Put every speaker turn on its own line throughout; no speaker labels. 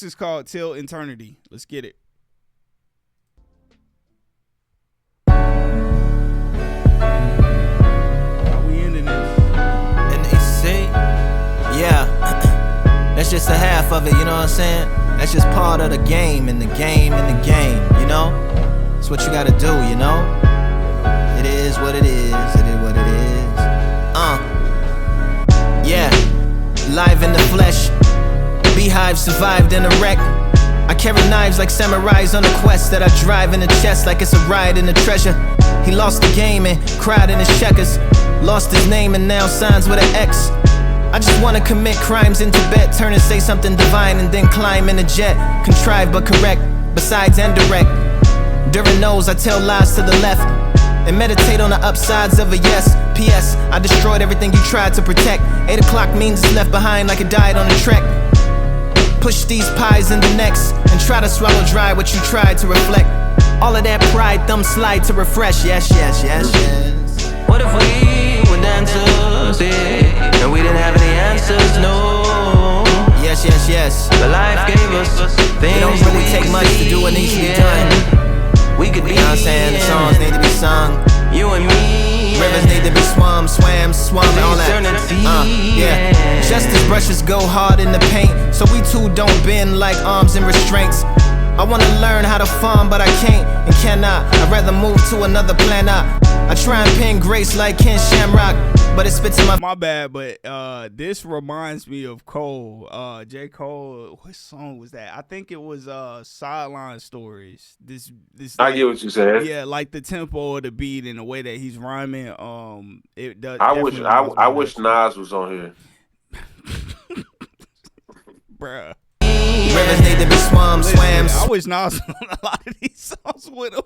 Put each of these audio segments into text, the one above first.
This is called Till Eternity. Let's get it. How we ending this?
And they say, yeah, that's just a half of it, you know what I'm saying? That's just part of the game, and the game, and the game, you know? It's what you gotta do, you know? It is what it is, it is what it is. Yeah, live in the flesh. Beehive survived in a wreck. I carry knives like samurais on a quest that I drive in the chest like it's a ride in the treasure. He lost the game and cried in his checkers. Lost his name and now signs with an X. I just wanna commit crimes in Tibet, turn and say something divine and then climb in a jet. Contrived but correct, besides and direct. During those I tell lies to the left and meditate on the upsides of a yes. P.S. I destroyed everything you tried to protect. 8 o'clock means it's left behind like it died on a trek. Push these pies in the necks and try to swallow dry what you tried to reflect. All of that pride, thumb slide to refresh. Yes, yes, yes, yes.
What if we were dancers, yeah, and we didn't have any answers, no.
Yes, yes, yes.
But life gave us things.
It don't really take much to do what needs to be done.
We could be,
you know what I'm saying? The songs need to be sung.
You and me.
Rivers need to be swum, all that. Yeah. Just as brushes go hard in the paint, so we too don't bend like arms and restraints. I wanna learn how to farm, but I can't and cannot. I'd rather move to another planet. I try and pin grace like Ken Shamrock, but it spits in
my bad, but this reminds me of Cole. J. Cole, what song was that? I think it was Sideline Stories. This
I get what you said.
Yeah, like the tempo of the beat and the way that he's rhyming. It does.
I wish Nas was on here.
Bruh.
Rivers need to be swams.
I wish Nas was on a lot of these songs with him.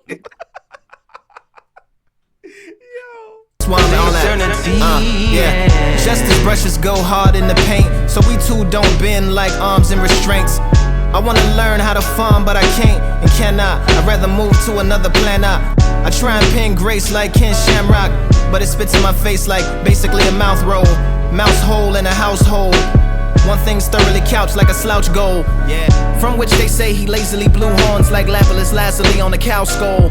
All that. Yeah. Just as brushes go hard in the paint, so we too don't bend like arms and restraints. I wanna learn how to farm, but I can't and cannot. I'd rather move to another planet. I try and pin grace like Ken Shamrock, but it spits in my face like basically a mouth roll. Mouse hole in a household. One thing's thoroughly couched like a slouch goal. Yeah. From which they say he lazily blew horns like Lapis Lazuli on a cow skull.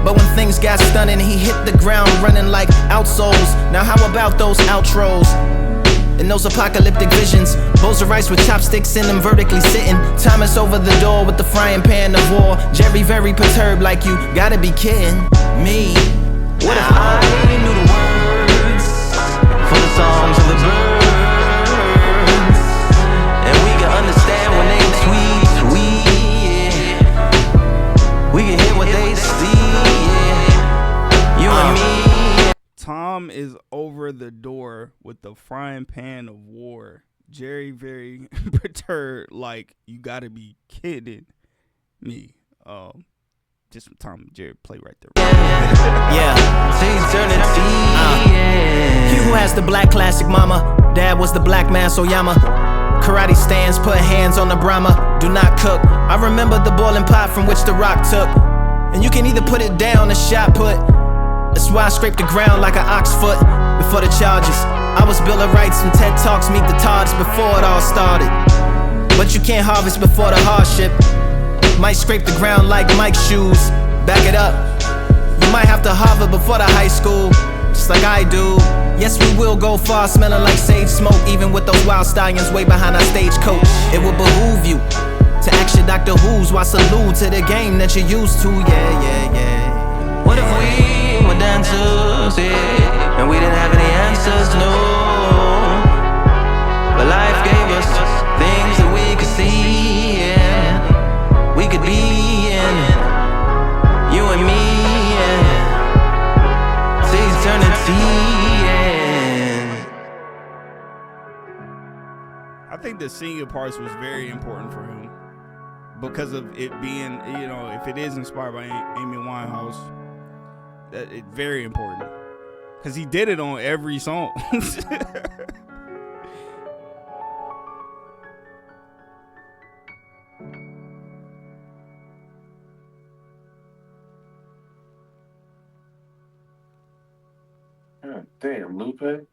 But when things got stunning, he hit the ground running like outsoles. Now how about those outros? And those apocalyptic visions, bowls of rice with chopsticks in them vertically sitting. Thomas over the door with the frying pan of war. Jerry very perturbed like you gotta be kidding me.
What if I knew the words for the songs of the birds, and we can understand when they tweet, yeah. We can hear what they see, yeah. You and me.
Tom is over the door with the frying pan of war. Jerry very perturbed, like you gotta be kidding me. Just Tom and Jerry play right there.
Yeah. He who has the black classic mama, dad was the black man Soyama. Karate stands, put hands on the Brahma, do not cook. I remember the boiling pot from which the rock took, and you can either put it down or shot put. That's why I scraped the ground like an ox foot before the charges. I was Bill of Rights and TED Talks meet the Tods before it all started. But you can't harvest before the hardship. Might scrape the ground like Mike's shoes. Back it up. You might have to hover before the high school, just like I do. Yes, we will go far, smelling like sage smoke, even with those wild stallions way behind our stagecoach. It will behoove you to act your Doctor Who's while salute to the game that you're used to. Yeah, yeah, yeah.
What if we were dancers, yeah, and we didn't have any answers, no. But life gave us things that we could see, yeah. We could be in it, you and me, yeah. To eternity, yeah.
I think the singing parts was very important for him because of it being, you know, if it is inspired by Amy Winehouse, that it's very important because he did it on every song.
God damn, Lupe.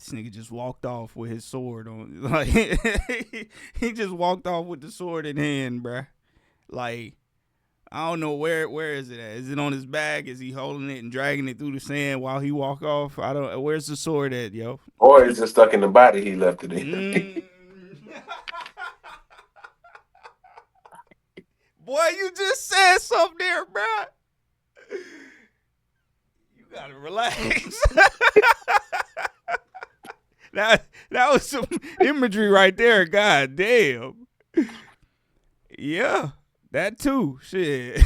This nigga just walked off with his sword on. Like he just walked off with the sword in hand, bruh. Like, I don't know where is it at? Is it on his back? Is he holding it and dragging it through the sand while he walk off? I don't. Where's the sword at, yo?
Or it's just stuck in the body he left it in.
Boy, you just said something there, bruh. You gotta relax. That was some imagery right there. God damn. Yeah, that too. Shit.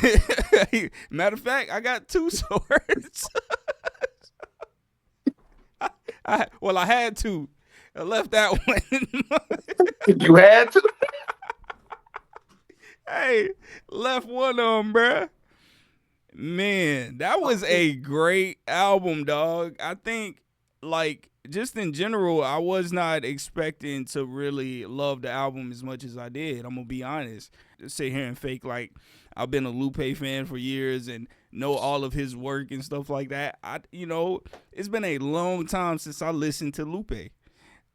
Matter of fact, I got 2 swords. I had 2. I left that one.
You had to?
Hey, left one of them, bruh. Man, that was a great album, dog. I think, like, just in general, I was not expecting to really love the album as much as I did. I'm going to be honest. Just sit here and fake like I've been a Lupe fan for years and know all of his work and stuff like that. It's been a long time since I listened to Lupe,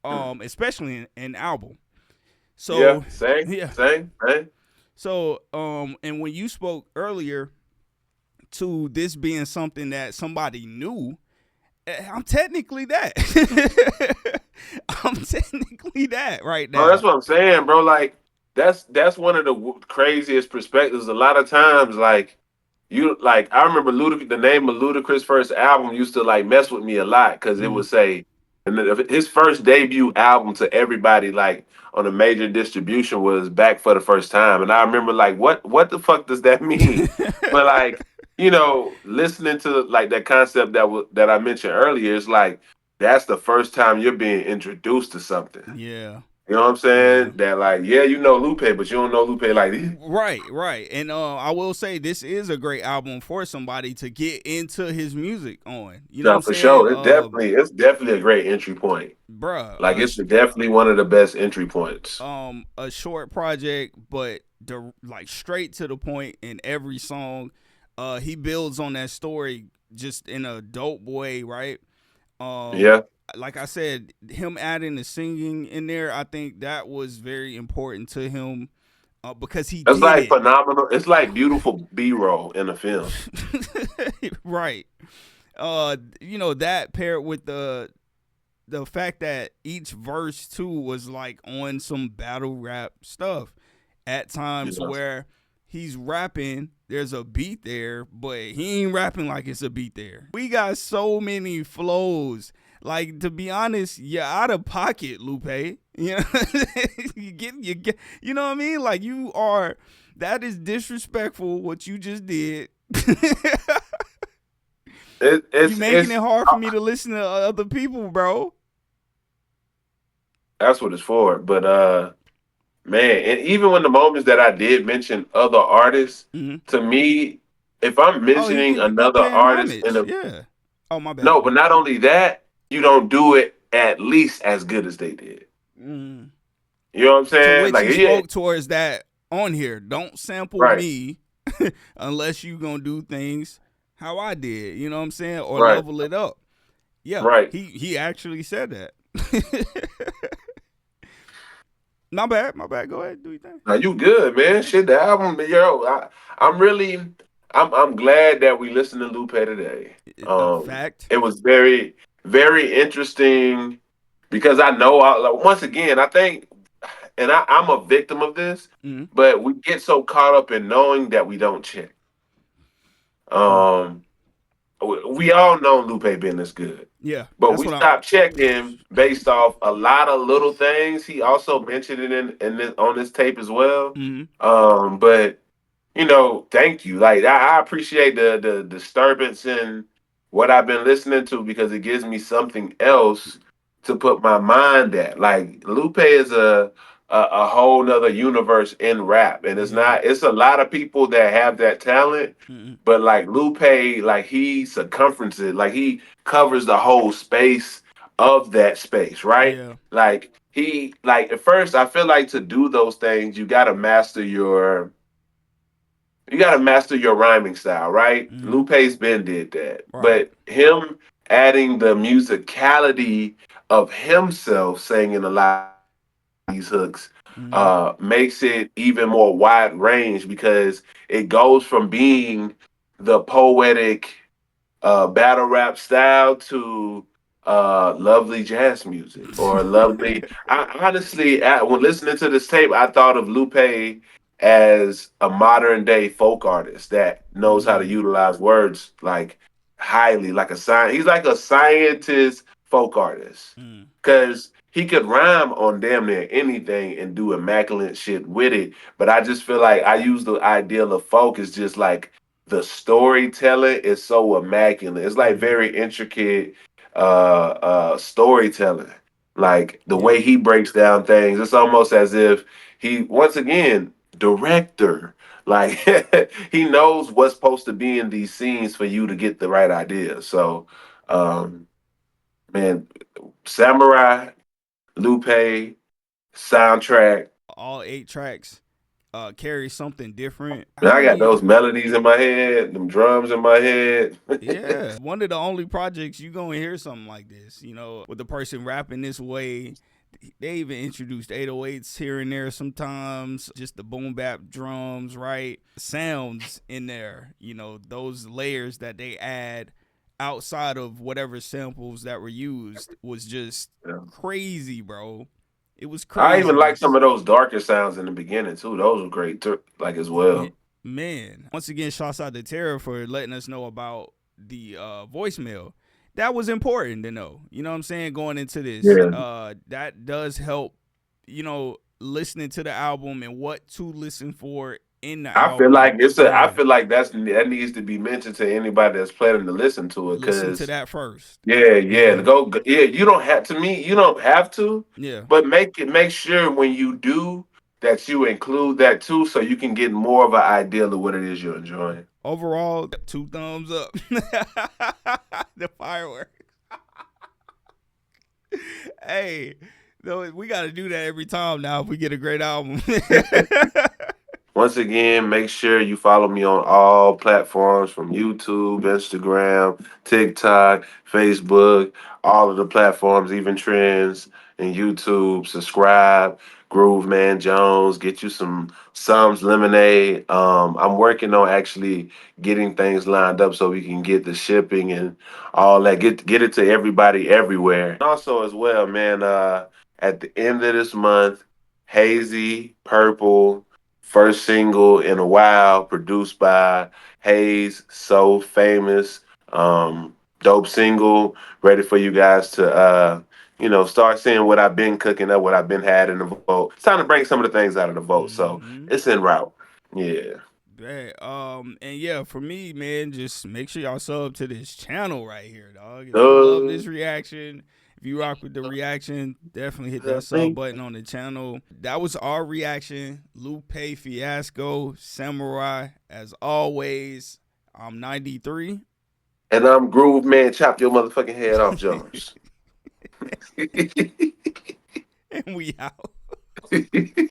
especially an album. So,
same.
So, and when you spoke earlier to this being something that somebody knew, I'm technically that. I'm technically that right now.
Oh, that's what I'm saying, bro. Like, that's one of the craziest perspectives. A lot of times, like, I remember the name of Ludacris' first album used to like mess with me a lot because it would say, and his first debut album to everybody like on a major distribution was Back for the First Time, and I remember like what the fuck does that mean? But like, listening to like that concept that I mentioned earlier, it's like that's the first time you're being introduced to something.
Yeah.
You know what I'm saying? Yeah. That like, yeah, you know Lupe, but you don't know Lupe like this.
Right. And I will say this is a great album for somebody to get into his music on. You know what I'm saying?
Sure. It's definitely a great entry point.
Bruh.
Like it's definitely one of the best entry points.
A short project, but like straight to the point in every song. He builds on that story just in a dope way, right?
Yeah.
Like I said, him adding the singing in there, I think that was very important to him because
it's like phenomenal. It's like beautiful B-roll in a film.
Right. That paired with the fact that each verse too was like on some battle rap stuff at times where he's rapping, there's a beat there, but he ain't rapping like it's a beat there. We got so many flows. Like, to be honest, you're out of pocket, Lupe. You know, you get, you know what I mean? Like, that is disrespectful what you just did. You're making it hard for me to listen to other people, bro.
That's what it's for. But, man, and even when the moments that I did mention other artists, to me, if I'm mentioning another artist
yeah. Oh, my bad.
No, but not only that, you don't do it at least as good as they did. You know what I'm saying?
To which you spoke towards that on here. Don't sample me unless you gonna do things how I did. You know what I'm saying? Or level it up. Yeah.
Right.
He actually said that. My bad. Go ahead. Do your thing.
Now you good, man. Shit, the album, I'm glad that we listened to Lupe today.
Fact.
It was very, very interesting because I know, once again, I think, and I'm a victim of this, but we get so caught up in knowing that we don't check. We all know Lupe been this good.
Yeah.
But we stopped checking based off a lot of little things. He also mentioned it on this tape as well. But thank you. Like I appreciate the disturbance in what I've been listening to because it gives me something else to put my mind at. Like Lupe is a whole nother universe in rap, and it's a lot of people that have that talent, but like Lupe, like he circumferences, like he covers the whole space of that space, right?
Yeah.
Like at first I feel like to do those things you gotta master your rhyming style, right? Lupe's been did that. Right. But him adding the musicality of himself singing a lot of these hooks makes it even more wide range because it goes from being the poetic battle rap style to lovely jazz music or lovely. I honestly, when listening to this tape, I thought of Lupe as a modern day folk artist that knows how to utilize words like highly, like a science. He's like a scientist folk artist because he could rhyme on damn near anything and do immaculate shit with it. But I just feel like I use the ideal of folk as just like the storytelling is so immaculate. It's like very intricate storytelling. Like the way he breaks down things, it's almost as if he once again director. Like he knows what's supposed to be in these scenes for you to get the right idea. So man, Samurai, Lupe, soundtrack.
All 8 tracks carry something different.
Man, I got those melodies in my head, them drums in my head.
Yeah, one of the only projects you gonna hear something like this, with the person rapping this way. They even introduced 808s here and there sometimes, just the boom bap drums, right? Sounds in there, those layers that they add outside of whatever samples that were used was just crazy, bro. It was crazy.
I even like some of those darker sounds in the beginning too. Those were great too, like as well.
Man, once again, shouts out to Tara for letting us know about the voicemail. That was important to know. You know what I'm saying? Going into this, that does help. Listening to the album and what to listen for in the album.
I feel like that needs to be mentioned to anybody that's planning to listen to it.
Listen to that first.
Yeah. You don't have to. You don't have to.
Yeah.
But make sure when you do that you include that too, so you can get more of an idea of what it is you're enjoying.
Overall, 2 thumbs up. The fireworks. Hey, we got to do that every time now if we get a great album.
Once again, make sure you follow me on all platforms from YouTube, Instagram, TikTok, Facebook, all of the platforms, even Trends and YouTube. Subscribe, GROOVEMAN Jones. Get you some Sums Lemonade. I'm working on actually getting things lined up so we can get the shipping and all that. Get it to everybody everywhere. And also as well, man, at the end of this month, Hazy, Purple, first single in a while, produced by Hayes, So Famous. Dope single, ready for you guys to start seeing what I've been cooking up, what I've been had in the vote. It's time to bring some of the things out of the vote. So it's en route. Yeah.
Right. And yeah, for me, man, just make sure y'all sub to this channel right here, dog. If you love this reaction, if you rock with the reaction, definitely hit that sub button on the channel. That was our reaction. Lupe Fiasco, Samurai. As always, I'm 93.
And I'm GROOVEMAN. Chop your motherfucking head off, Jones.
And we out.